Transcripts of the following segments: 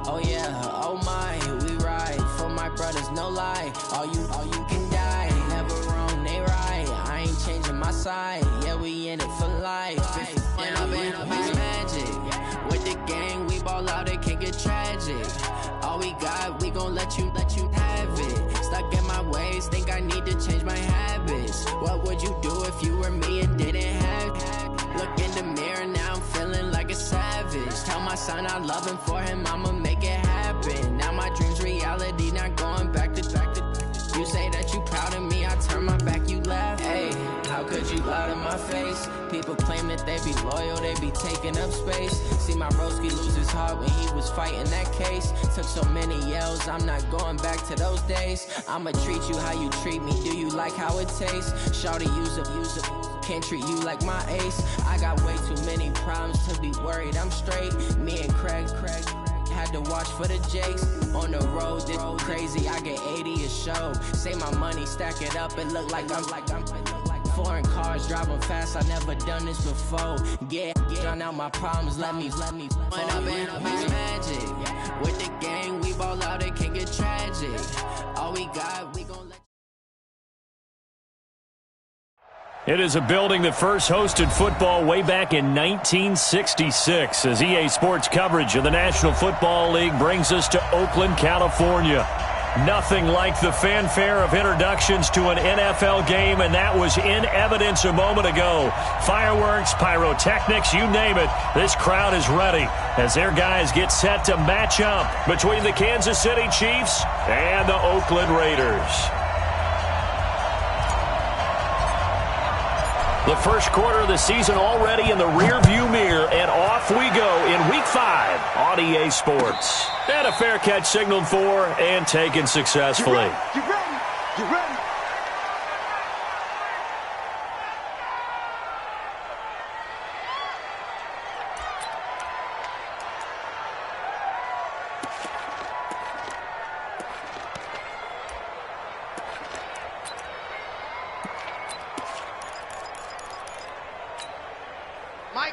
Oh yeah, oh my, we ride for my brothers, no lie. All you can die, never wrong, they right. I ain't changing my side, yeah, we in it for life. And I've been magic with the gang, we ball out, it can get tragic. All we got, we gon' let you have it. Stuck in my ways, think I need to change my habits. What would you do if you were me and didn't have it? Look in the mirror, now I'm feeling like a savage. Tell my son I love him, for him I'ma make it happen. Now my dream's reality, not going back to. You say that you proud of me, I turn my back, you laugh. Hey, how could you lie to my face? People claim that they be loyal, they be taking up space. See my broski lose his heart when he was fighting that case. Took so many yells, I'm not going back to those days. I'ma treat you how you treat me, do you like how it tastes? Shawty, use it. Can't treat you like my ace. I got way too many problems to be worried, I'm straight. Me and Craig had to watch for the Jakes. On the road, this crazy, I get 80 a show. Say my money, stack it up, it look like I'm foreign cars, driving fast, I never done this before. Yeah, drown out my problems, let me When I've been magic with the gang, we ball out, it can get tragic. All we got, we gon' let. It is a building that first hosted football way back in 1966 as EA Sports coverage of the National Football League brings us to Oakland, California. Nothing like the fanfare of introductions to an NFL game, and that was in evidence a moment ago. Fireworks, pyrotechnics, you name it. This crowd is ready as their guys get set to match up between the Kansas City Chiefs and the Oakland Raiders. The first quarter of the season already in the rearview mirror, and off we go in Week 5 on EA Sports. And a fair catch signaled for and taken successfully. You ready? You ready?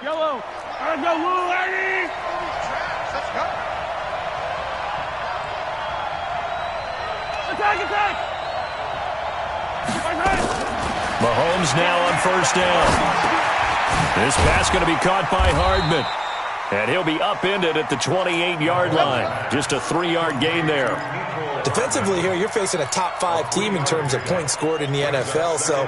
Yellow. Let's go, Woo, ladies. Let's go. Attack. Mahomes now on first down. This pass going to be caught by Hardman. And he'll be upended at the 28-yard line. Just a 3-yard gain there. Defensively here, you're facing a top-5 team in terms of points scored in the NFL. So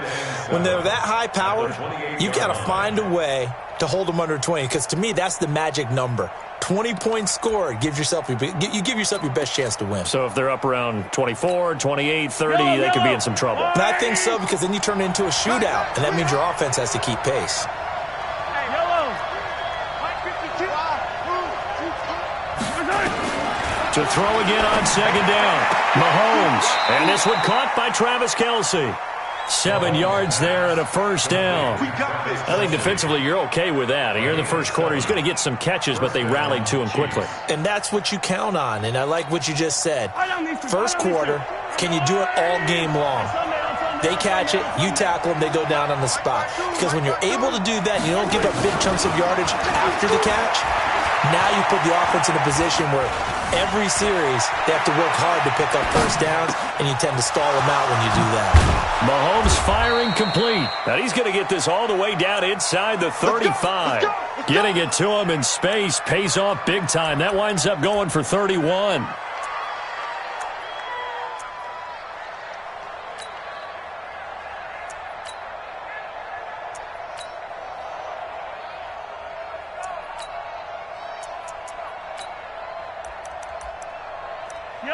when they're that high-powered, you've got to find a way to hold them under 20, because to me, that's the magic number. 20 points scored, you give yourself your best chance to win. So if they're up around 24, 28, 30, they could be in some trouble. And I think so, because then you turn it into a shootout, and that means your offense has to keep pace. To throw again on second down. Mahomes. And this one caught by Travis Kelce. 7 yards there and a first down. I think defensively you're okay with that. Here in the first quarter, he's going to get some catches, but they rallied to him quickly. And that's what you count on, and I like what you just said. First quarter, can you do it all game long? They catch it, you tackle them, they go down on the spot. Because when you're able to do that and you don't give up big chunks of yardage after the catch, now you put the offense in a position where every series they have to work hard to pick up first downs, and you tend to stall them out when you do that. Mahomes firing complete. And he's going to get this all the way down inside the 35. Getting it to him in space pays off big time. That winds up going for 31.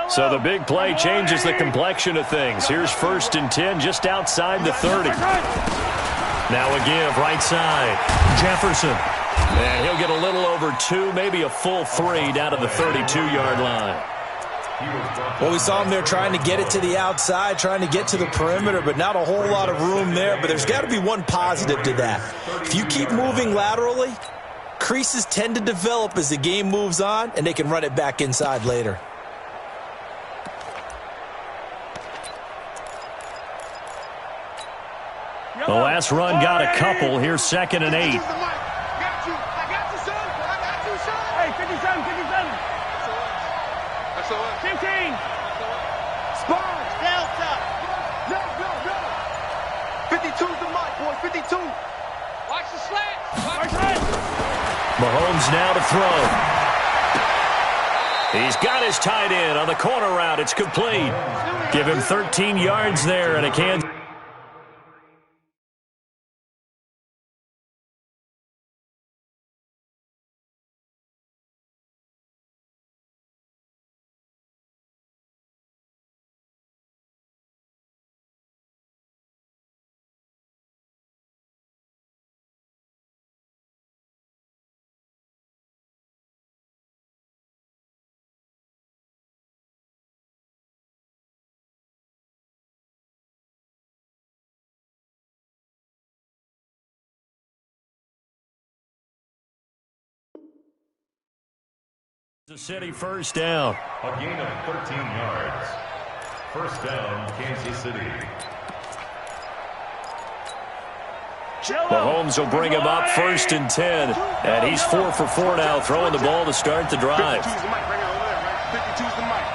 So the big play changes the complexion of things. Here's 1st and 10 just outside the 30. Now a give right side. Jefferson. And he'll get a little over 2, maybe a full 3 down to the 32-yard line. Well, we saw him there trying to get it to the outside, trying to get to the perimeter, but not a whole lot of room there. But there's got to be one positive to that. If you keep moving laterally, creases tend to develop as the game moves on, and they can run it back inside later. The last run got a couple. Here's 2nd and 8. I got you, son. I got you, son. Hey, 57. saw it. 15. Spine. Delta. No. 52's the mic, boy. 52. Watch the slant. Watch it. Mahomes now to throw. He's got his tight end on the corner route. It's complete. Give him 13 yards there and a Kansas City first down. A gain of 13 yards. First down, Kansas City. Mahomes will bring him up 1st and 10. And he's 4 for 4 now, throwing the ball to start the drive. 52's the mic. Bring it over there, right? 52's the mic.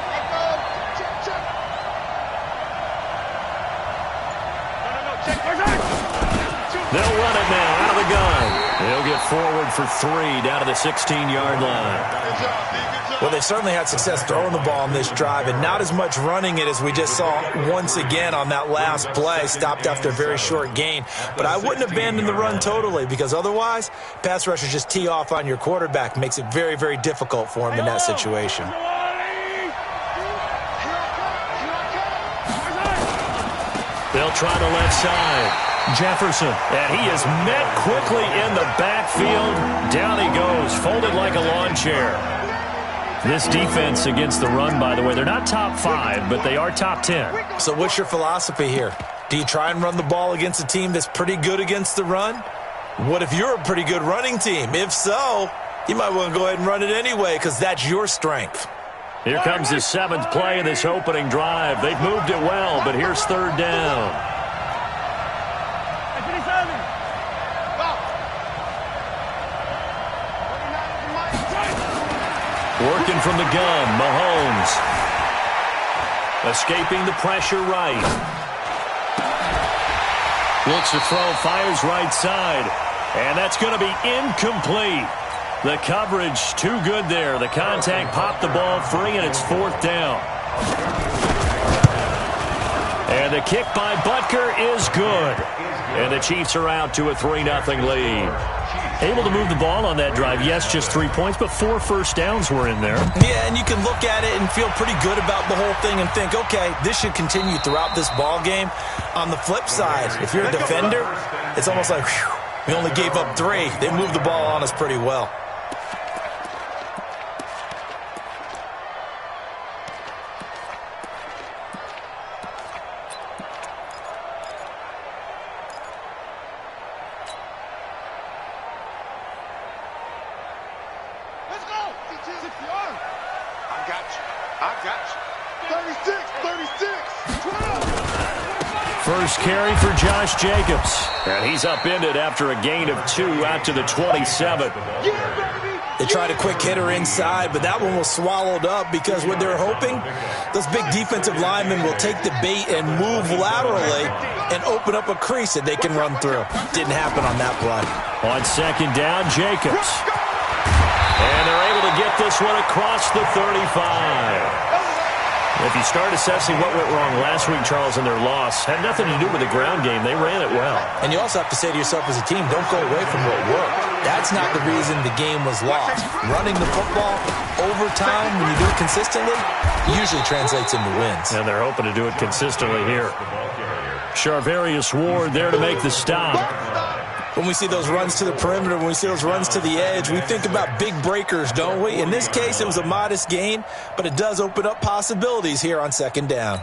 They'll run it now out of the gun. They'll get forward for 3 down to the 16-yard line. Well, they certainly had success throwing the ball on this drive, and not as much running it as we just saw once again on that last play. Stopped after a very short gain. But I wouldn't abandon the run totally, because otherwise, pass rushers just tee off on your quarterback. Makes it very, very difficult for him in that situation. They'll try the left side. Jefferson, and he is met quickly in the backfield. Down he goes, folded like a lawn chair. This defense against the run, by the way, they're not top 5, but they are top 10. So what's your philosophy here? Do you try and run the ball against a team that's pretty good against the run? What if you're a pretty good running team? If so, you might want to go ahead and run it anyway, because that's your strength. Here comes the 7th play of this opening drive. They've moved it well, but here's 3rd down. Working from the gun, Mahomes. Escaping the pressure right. Looks to throw, fires right side. And that's going to be incomplete. The coverage too good there. The contact popped the ball free, and it's 4th down. And the kick by Butker is good. And the Chiefs are out to a 3-0 lead. Able to move the ball on that drive. Yes, just 3 points, but 4 first downs were in there. Yeah, and you can look at it and feel pretty good about the whole thing and think, okay, this should continue throughout this ball game. On the flip side, if you're a defender, it's almost like, whew, we only gave up 3. They moved the ball on us pretty well. First carry for Josh Jacobs. And he's upended after a gain of 2 out to the 27. They tried a quick hitter inside, but that one was swallowed up because what they're hoping, those big defensive linemen will take the bait and move laterally and open up a crease that they can run through. Didn't happen on that play. On 2nd down, Jacobs. And they're able to get this one across the 35. If you start assessing what went wrong last week, Charles, in their loss, had nothing to do with the ground game. They ran it well. And you also have to say to yourself as a team, don't go away from what worked. That's not the reason the game was lost. Running the football over time, when you do it consistently, usually translates into wins. And they're hoping to do it consistently here. Charvarius Ward there to make the stop. When we see those runs to the perimeter, when we see those runs to the edge, we think about big breakers, don't we? In this case, it was a modest gain, but it does open up possibilities here on 2nd down.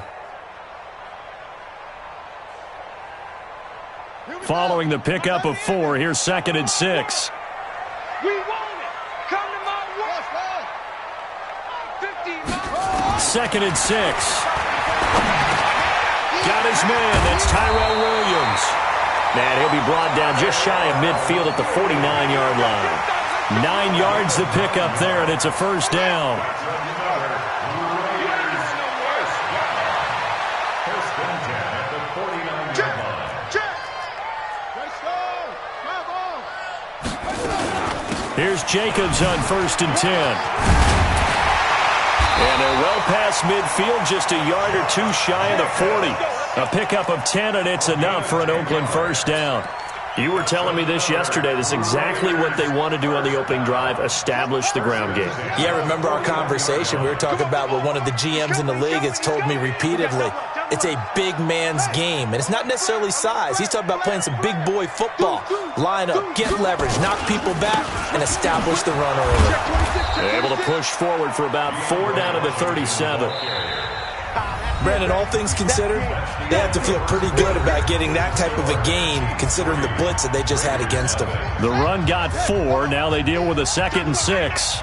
Following the pickup of 4, here's 2nd and 6. We want it. Come to my work. 2nd and 6. Got his man. That's Tyrell Williams. And he'll be brought down just shy of midfield at the 49-yard line. 9 yards to pick up there, and it's a 1st down. Jacobs on 1st and 10. And they're well past midfield, just a yard or two shy of the 40. A pickup of 10, and it's enough for an Oakland first down. You were telling me this yesterday. This is exactly what they want to do on the opening drive, establish the ground game. Yeah, remember our conversation? We were talking about what one of the GMs in the league has told me repeatedly. It's a big man's game, and it's not necessarily size. He's talking about playing some big boy football. Line up, get leverage, knock people back, and establish the run early. They're able to push forward for about 4 down to the 37. Brandon, all things considered, they have to feel pretty good about getting that type of a gain, considering the blitz that they just had against them. The run got 4. Now they deal with a 2nd and 6.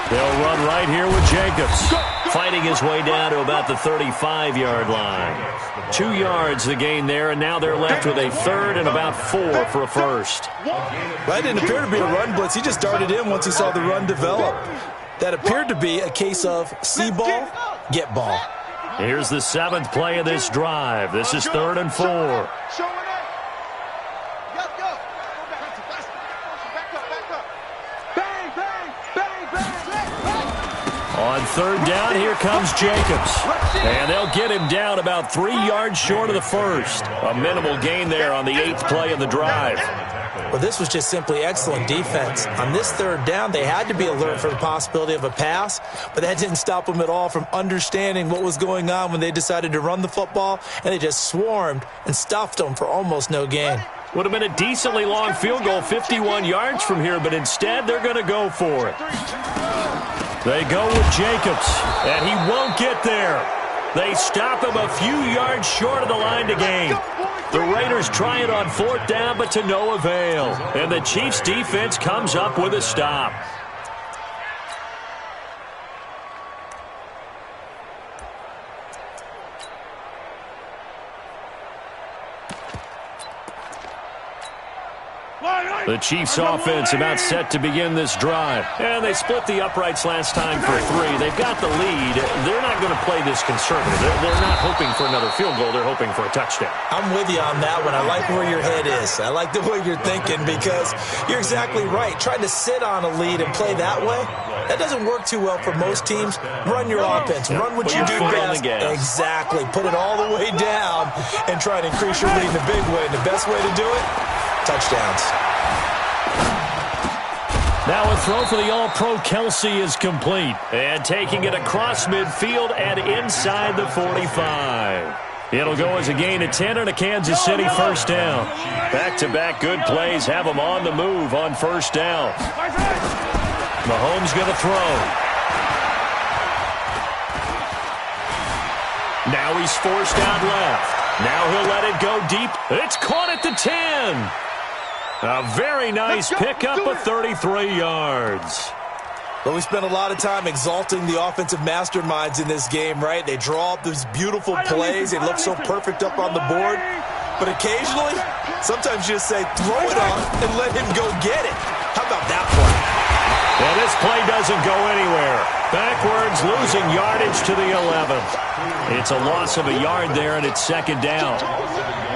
They'll run right here with Jacobs, fighting his way down to about the 35-yard line. 2 yards the gain there, and now they're left with a 3rd and about 4 for a first. Well, it didn't appear to be a run blitz. He just darted in once he saw the run develop. That appeared to be a case of see ball, get ball. Here's the 7th play of this drive. This is 3rd and 4. On 3rd down, here comes Jacobs. And they'll get him down about 3 yards short of the first. A minimal gain there on the 8th play of the drive. Well, this was just simply excellent defense. On this 3rd down, they had to be alert for the possibility of a pass, but that didn't stop them at all from understanding what was going on when they decided to run the football, and they just swarmed and stuffed them for almost no gain. Would have been a decently long field goal, 51 yards from here, but instead they're going to go for it. They go with Jacobs, and he won't get there. They stop him a few yards short of the line to gain. The Raiders try it on 4th down, but to no avail. And the Chiefs' defense comes up with a stop. The Chiefs' offense about set to begin this drive. And they split the uprights last time for 3. They've got the lead. They're not going to play this conservative. They're not hoping for another field goal. They're hoping for a touchdown. I'm with you on that one. I like where your head is. I like the way you're thinking because you're exactly right. Trying to sit on a lead and play that way, that doesn't work too well for most teams. Run your offense. Run what you do best. Exactly. Put it all the way down and try to increase your lead in a big way. And the best way to do it, touchdowns. Now a throw for the All-Pro Kelsey is complete. And taking it across midfield and inside the 45. It'll go as a gain of 10 and a Kansas City first down. Back-to-back good plays have them on the move on 1st down. Mahomes going to throw. Now he's forced out left. Now he'll let it go deep. It's caught at the 10. A very nice pickup of 33 yards. But we spent a lot of time exalting the offensive masterminds in this game, right? They draw up these beautiful plays. They look so perfect up on the board. But occasionally, sometimes you just say, throw it on and let him go get it. How about that play? Well, this play doesn't go anywhere. Backwards, losing yardage to the 11th. It's a loss of a yard there, and it's 2nd down.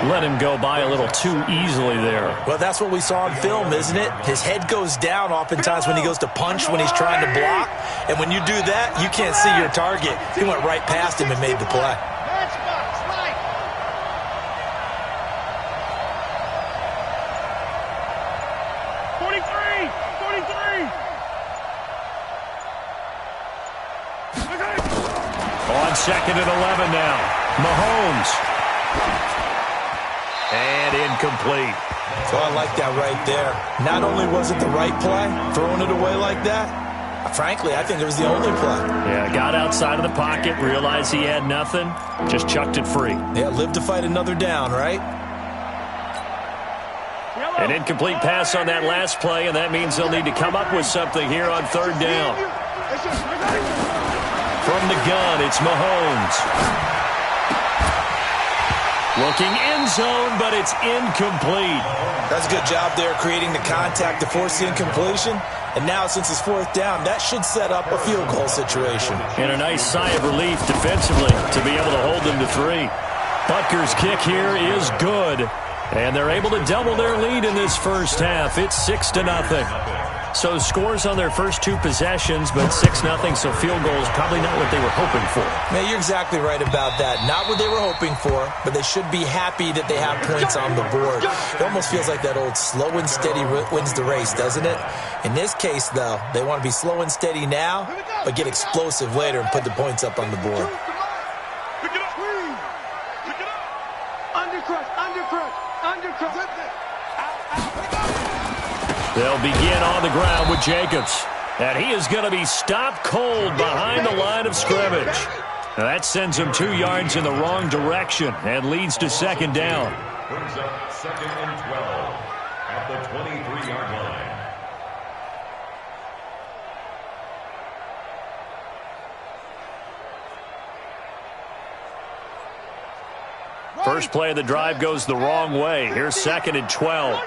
Let him go by a little too easily there. Well, that's what we saw on film, isn't it? His head goes down oftentimes when he goes to punch, when he's trying to block. And when you do that, you can't see your target. He went right past him and made the play. On 2nd and 11 now. Mahomes. And incomplete. So I like that right there. Not only was it the right play, throwing it away like that, frankly, I think it was the only play. Yeah, got outside of the pocket, realized he had nothing, just chucked it free. Yeah, live to fight another down, right? An incomplete pass on that last play, and that means they'll need to come up with something here on 3rd down. From the gun, it's Mahomes. Looking end zone, but it's incomplete. That's a good job there, creating the contact to force the incompletion. And now, since it's 4th down, that should set up a field goal situation. And a nice sigh of relief defensively to be able to hold them to 3. Butker's kick here is good. And they're able to double their lead in this first half. It's 6-0. So scores on their first two possessions, but 6-0, so field goals probably not what they were hoping for. Man, you're exactly right about that. Not what they were hoping for, but they should be happy that they have points on the board. It almost feels like that old slow and steady wins the race, doesn't it? In this case, though, they want to be slow and steady now, but get explosive later and put the points up on the board. They'll begin on the ground with Jacobs. And he is going to be stopped cold behind the line of scrimmage. Now that sends him 2 yards in the wrong direction and leads to second down. Brings up 2nd and 12 at the 23-yard line. First play of the drive goes the wrong way. Here's 2nd and 12.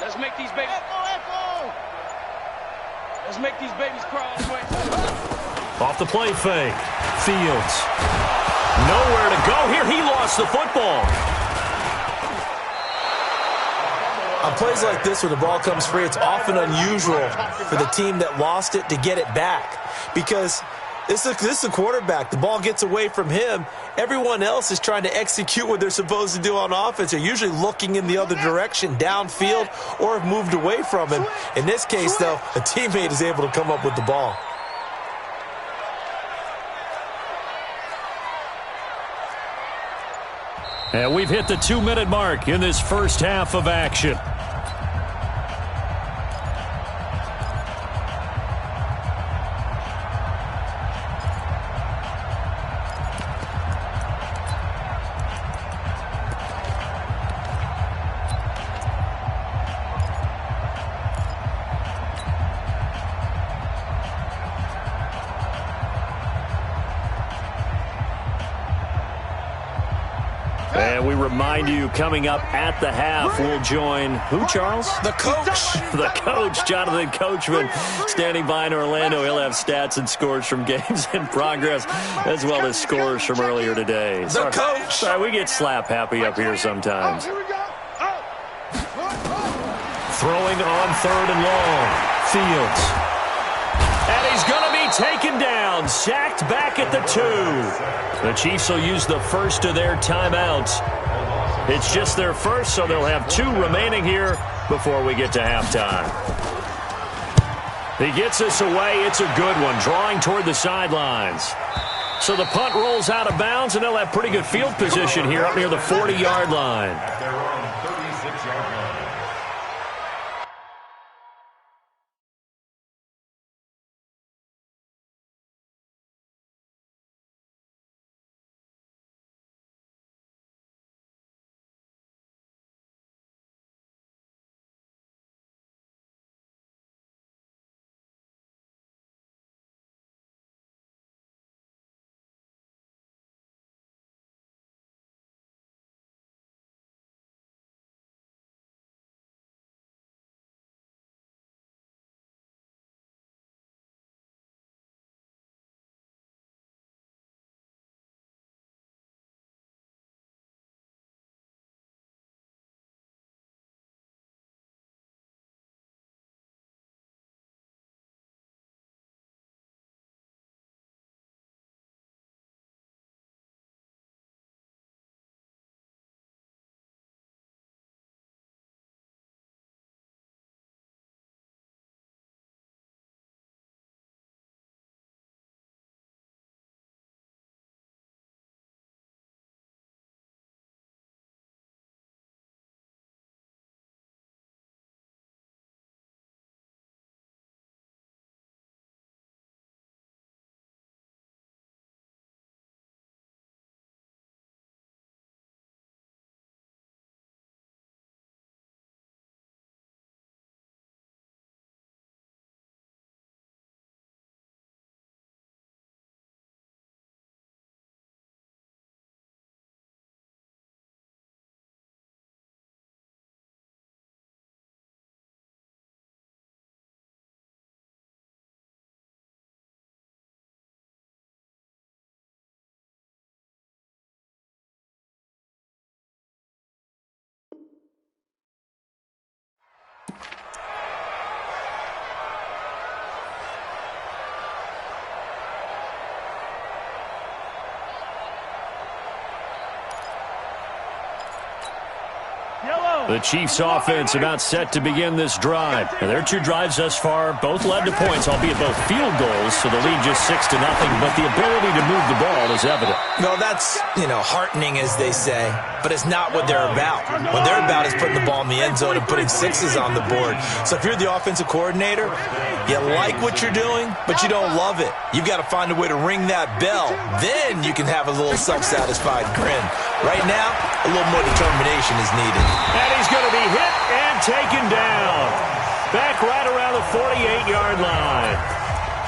Let's make these babies. Let's make these babies crawl. Off the play fake. Fields. Nowhere to go here. He lost the football. On plays like this where the ball comes free, it's often unusual for the team that lost it to get it back. Because this is a quarterback. The ball gets away from him. Everyone else is trying to execute what they're supposed to do on offense. They're usually looking in the other direction, downfield, or have moved away from him. In this case, though, a teammate is able to come up with the ball. And we've hit the 2-minute mark in this first half of action. And we remind you, coming up at the half, we'll join who, Charles? The coach. The coach, Jonathan Coachman, standing by in Orlando. He'll have stats and scores from games in progress, as well as scores from earlier today. The coach. Sorry, we get slap happy up here sometimes. Throwing on 3rd and long. Fields. And he's going to be taken down, sacked back at the 2. The Chiefs will use the first of their timeouts. It's just their first, so they'll have 2 remaining here before we get to halftime. He gets us away. It's a good one, drawing toward the sidelines. So the punt rolls out of bounds, and they'll have pretty good field position here up near the 40-yard line. The Chiefs offense about set to begin this drive. And their two drives thus far both led to points, albeit both field goals, so the lead just 6-0, but the ability to move the ball is evident. Well, that's, heartening, as they say, but it's not what they're about. What they're about is putting the ball in the end zone and putting sixes on the board. So if you're the offensive coordinator, you like what you're doing, but you don't love it. You've got to find a way to ring that bell. Then you can have a little self-satisfied grin. Right now, a little more determination is needed. And he's going to be hit and taken down. Back right around the 48-yard line.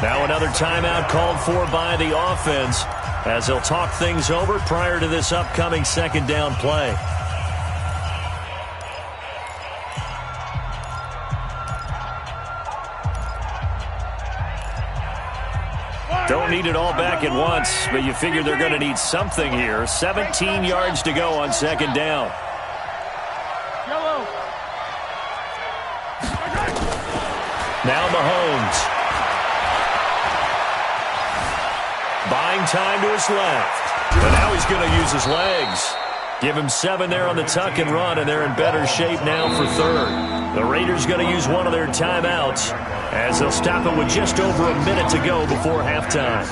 Now another timeout called for by the offense as they'll talk things over prior to this upcoming second down play. Don't need it all back at once, but you figure they're going to need something here. 17 yards to go on second down. Now Mahomes. Buying time to his left. But now he's going to use his legs. Give him 7 there on the tuck and run, and they're in better shape now for third. The Raiders going to use one of their timeouts as they'll stop it with just over a minute to go before halftime.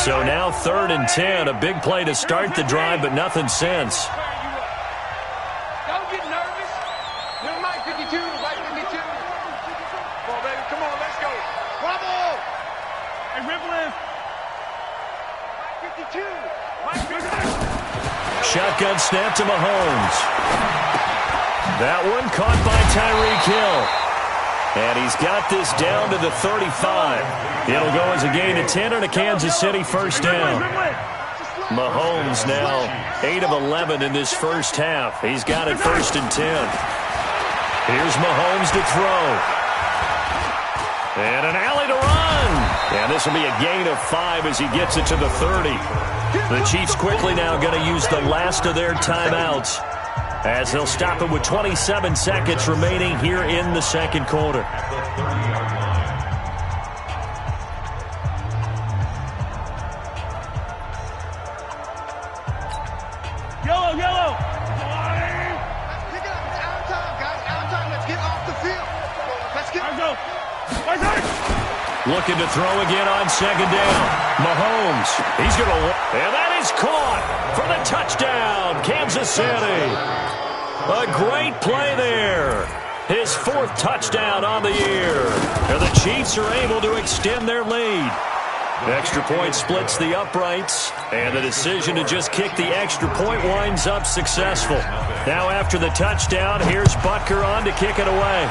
So now 3rd and 10, a big play to start the drive, but nothing since. Don't get nervous. Little Mike 52, Mike 52. Come on, baby, come on, let's go. Bravo! Hey, Ripley. Mike 52. Mike 52. Shotgun snap to Mahomes. That one caught by Tyreek Hill. And he's got this down to the 35. It'll go as a gain of 10 and a Kansas City first down. Mahomes now 8 of 11 in this first half. He's got it 1st and 10. Here's Mahomes to throw. And an alley to run. And this will be a gain of 5 as he gets it to the 30. The Chiefs quickly now going to use the last of their timeouts as they'll stop it with 27 seconds remaining here in the second quarter. Yellow, yellow. Pick it up. It's out of time, guys. Out of time. Let's get off the field. Let's get. Let's go. Let's go. Looking to throw again on second down. Mahomes. He's going to... And that is caught for the touchdown, Kansas City. A great play there. His 4th touchdown on the year. And the Chiefs are able to extend their lead. Extra point splits the uprights. And the decision to just kick the extra point winds up successful. Now after the touchdown, here's Butker on to kick it away.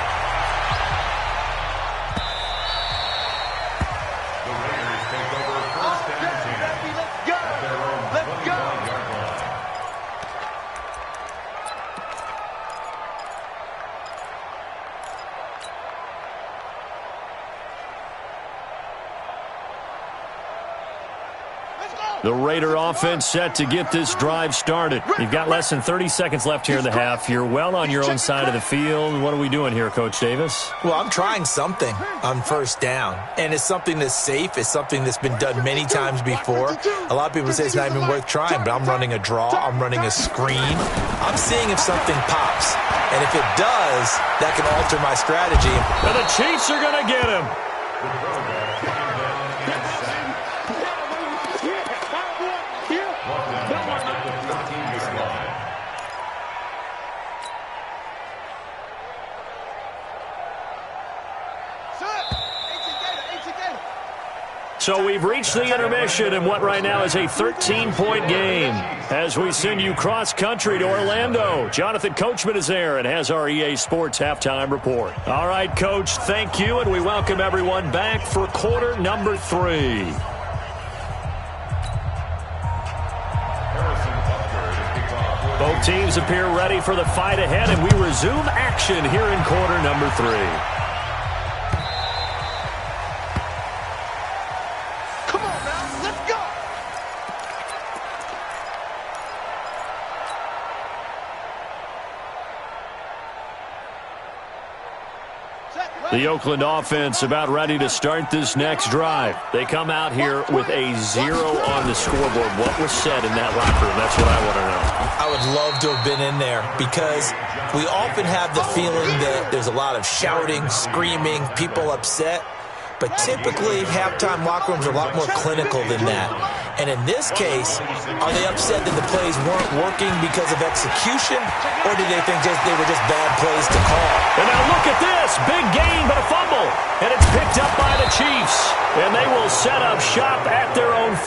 The Raider offense set to get this drive started. You've got less than 30 seconds left here in the half. You're well on your own side of the field. What are we doing here, Coach Davis? Well, I'm trying something on first down, and it's something that's safe. It's something that's been done many times before. A lot of people say it's not even worth trying, but I'm running a draw. I'm running a screen. I'm seeing if something pops, and if it does, that can alter my strategy. And the Chiefs are going to get him. So we've reached the intermission in what right now is a 13-point game as we send you cross-country to Orlando. Jonathan Coachman is there and has our EA Sports halftime report. All right, Coach, thank you, and we welcome everyone back for quarter number 3. Both teams appear ready for the fight ahead, and we resume action here in quarter number 3. The Oakland offense about ready to start this next drive. They come out here with a 0 on the scoreboard. What was said in that locker room? That's what I want to know. I would love to have been in there because we often have the feeling that there's a lot of shouting, screaming, people upset. But typically, halftime locker rooms are a lot more clinical than that. And in this case, are they upset that the plays weren't working because of execution, or do they think they were just bad plays to call? And now look at this. Big gain, but a fumble. And it's picked up by the Chiefs. And they will set up shop at their own